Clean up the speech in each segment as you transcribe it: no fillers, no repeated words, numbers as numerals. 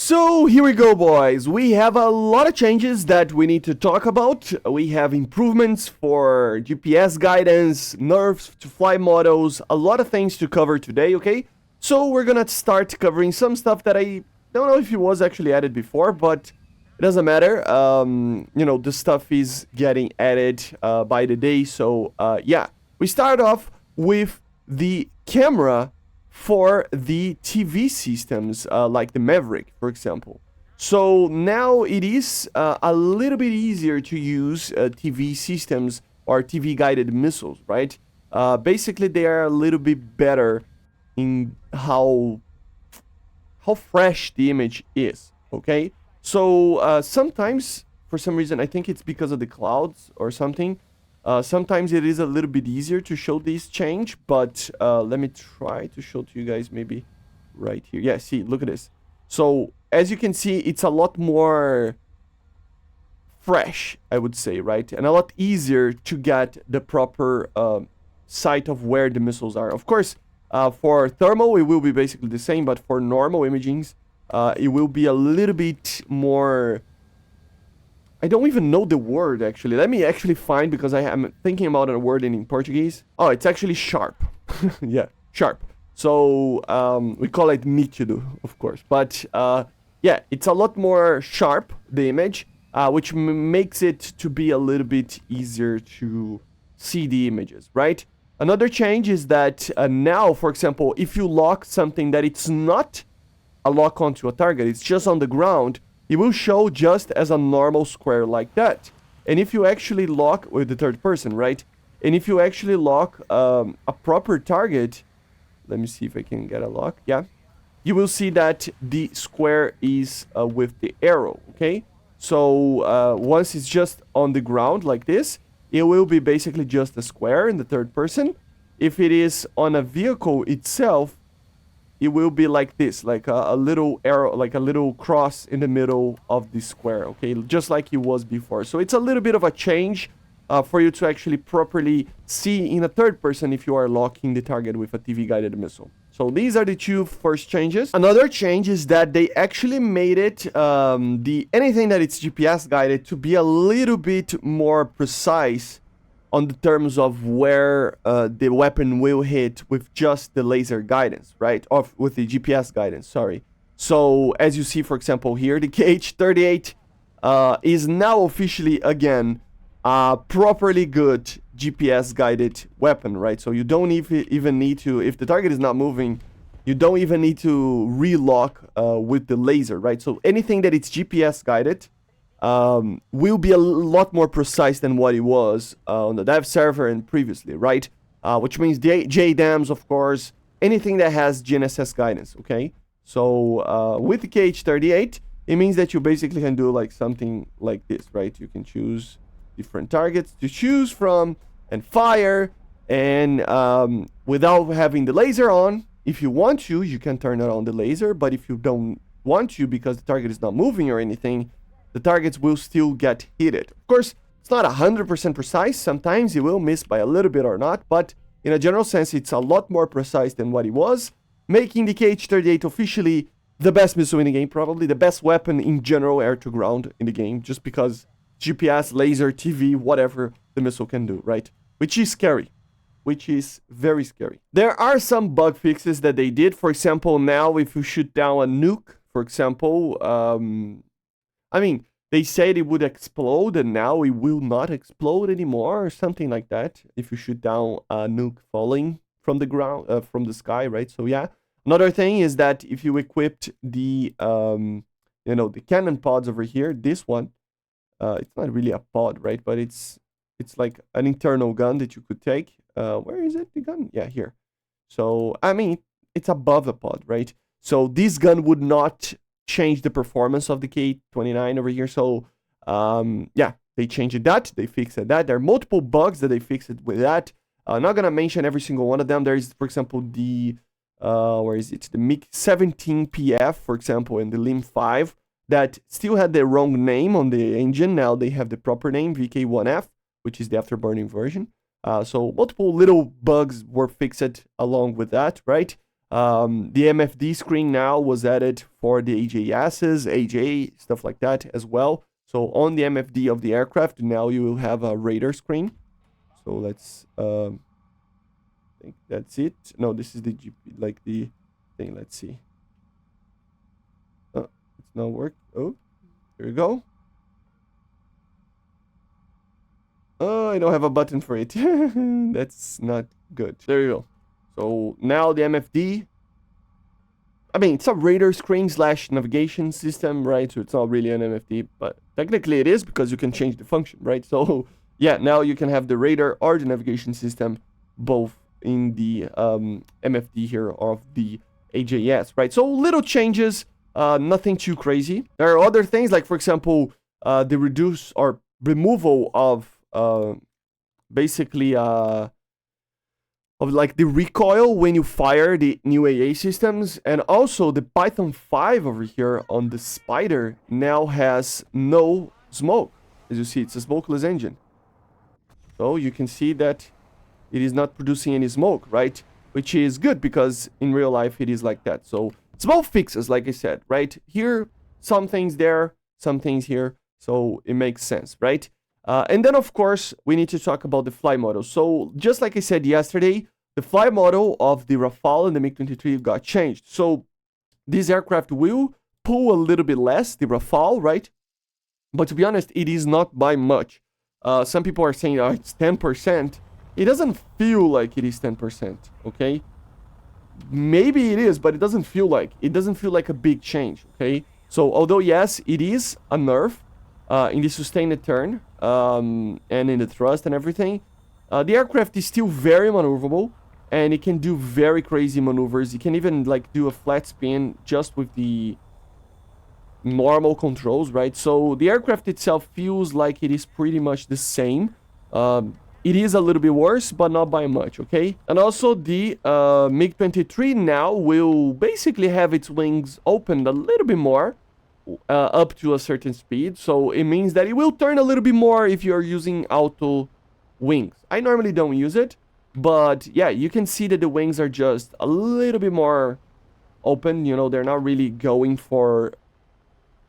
So here we go, boys. We have a lot of changes that we need to talk about. We have improvements for GPS guidance, nerfs to fly models, a lot of things to cover today, okay? So we're gonna start covering some stuff that I don't know if it was actually added before, but it doesn't matter. You know, the stuff is getting added by the day. So yeah, we start off with the camera for the TV systems, like the Maverick, for example. So now it is a little bit easier to use TV systems or TV guided missiles, right? Basically, they are a little bit better in how fresh the image is, okay? So sometimes, for some reason, I think it's because of the clouds or something, sometimes it is a little bit easier to show this change, but let me try to show to you guys maybe right here. Yeah, see, look at this. So as you can see, it's a lot more fresh, I would say, right? And a lot easier to get the proper sight of where the missiles are. Of course, for thermal, it will be basically the same, but for normal imagings, it will be a little bit more... I don't even know the word, actually. Let me actually find, because I am thinking about a word in Portuguese. Oh, it's actually sharp. Yeah, sharp. So, we call it nítido, of course. But, yeah, it's a lot more sharp, the image, which makes it to be a little bit easier to see the images, right? Another change is that now, for example, if you lock something that it's not a lock onto a target, it's just on the ground, it will show just as a normal square like that. And if you actually lock with the third person, right? And if you actually lock a proper target, let me see if I can get a lock. Yeah, you will see that the square is with the arrow, okay? So once it's just on the ground like this, it will be basically just a square in the third person. If it is on a vehicle itself, it will be like this, like a little arrow, like a little cross in the middle of the square, okay? Just like it was before. So it's a little bit of a change for you to actually properly see in a third person if you are locking the target with a TV-guided missile. So these are the two first changes. Another change is that they actually made it, anything that it's GPS-guided to be a little bit more precise on the terms of where the weapon will hit with just the laser guidance, right? Or with the GPS guidance, sorry. So as you see, for example, here, the KH-38 is now officially, again, a properly good GPS guided weapon, right? So you don't even need to, if the target is not moving, you don't even need to relock with the laser, right? So anything that it's GPS guided will be a lot more precise than what it was on the dev server and previously, right? Which means JDAMs, of course, anything that has GNSS guidance, okay? So with the KH-38, it means that you basically can do like something like this, right? You can choose different targets to choose from and fire, and without having the laser on. If you want to, you can turn on the laser, but if you don't want to because the target is not moving or anything, the targets will still get hit. Of course, it's not 100% precise. Sometimes it will miss by a little bit or not, but in a general sense, it's a lot more precise than what it was, making the KH-38 officially the best missile in the game, probably the best weapon in general air-to-ground in the game, just because GPS, laser, TV, whatever the missile can do, right? Which is scary. Which is very scary. There are some bug fixes that they did. For example, now if you shoot down a nuke, for example, I mean, they said it would explode, and now it will not explode anymore, or something like that. If you shoot down a nuke falling from the ground, from the sky, right? So yeah. Another thing is that if you equipped the, you know, the cannon pods over here, this one, it's not really a pod, right? But it's like an internal gun that you could take. Where is it? The gun? Yeah, here. So I mean, it's above the pod, right? So this gun would not change the performance of the K-29 over here. So yeah, they changed that, they fixed that. There are multiple bugs that they fixed with that. I'm not gonna mention every single one of them. There is, for example, the where is it, the MiG-17PF, for example, and the LIM-5 that still had the wrong name on the engine. Now they have the proper name, VK1F, which is the afterburning version. So multiple little bugs were fixed along with that, right? The MFD screen now was added for the AJSs, AJ, stuff like that as well. So on the MFD of the aircraft, now you will have a radar screen. So let's, I think that's it. No, this is the GP, like the thing. Let's see. Oh, it's not work. Oh, here we go. Oh, I don't have a button for it. That's not good. There you go. So now the MFD, I mean, it's a radar screen / navigation system, right? So it's not really an MFD, but technically it is because you can change the function, right? So yeah, now you can have the radar or the navigation system both in the MFD here of the AJS, right? So little changes, nothing too crazy. There are other things like, for example, the reduce or removal of basically of like the recoil when you fire the new AA systems, and also the Python 5 over here on the Spider now has no smoke. As you see, it's a smokeless engine. So you can see that it is not producing any smoke, right? Which is good because in real life it is like that. So small fixes, like I said, right? Here, some things there, some things here. So it makes sense, right? And then, of course, we need to talk about the fly model. So just like I said yesterday, the fly model of the Rafale and the MiG-23 got changed. So this aircraft will pull a little bit less, the Rafale, right? But to be honest, it is not by much. Some people are saying, oh, it's 10%. It doesn't feel like it is 10%, okay? Maybe it is, but it doesn't feel like. It doesn't feel like a big change, okay? So although, yes, it is a NERF in the sustained turn and in the thrust and everything, the aircraft is still very maneuverable, and it can do very crazy maneuvers. It can even like do a flat spin just with the normal controls, right? So the aircraft itself feels like it is pretty much the same. It is a little bit worse, but not by much, okay? And also the MiG-23 now will basically have its wings opened a little bit more up to a certain speed. So it means that it will turn a little bit more if you're using auto wings. I normally don't use it, but yeah, you can see that the wings are just a little bit more open. You know, they're not really going for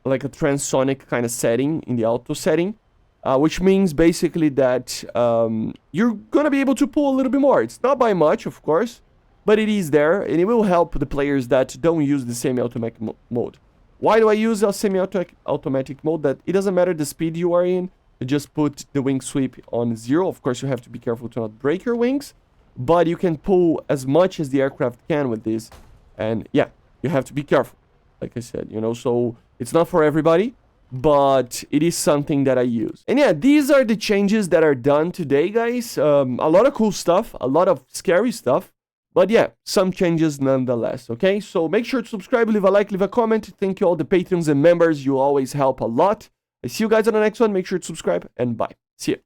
like a transonic kind of setting in the auto setting, which means basically that you're gonna be able to pull a little bit more. It's not by much, of course, but it is there, and it will help the players that don't use the semi-automatic mode. Why do I use a semi-automatic mode? That it doesn't matter the speed you are in. You just put the wing sweep on 0. Of course, you have to be careful to not break your wings, but you can pull as much as the aircraft can with this. And yeah, you have to be careful, like I said, you know, so it's not for everybody, but it is something that I use. And yeah, these are the changes that are done today, guys. A lot of cool stuff, a lot of scary stuff. But yeah, some changes nonetheless, okay? So make sure to subscribe, leave a like, leave a comment. Thank you all the patrons and members. You always help a lot. I see you guys on the next one. Make sure to subscribe, and bye. See ya.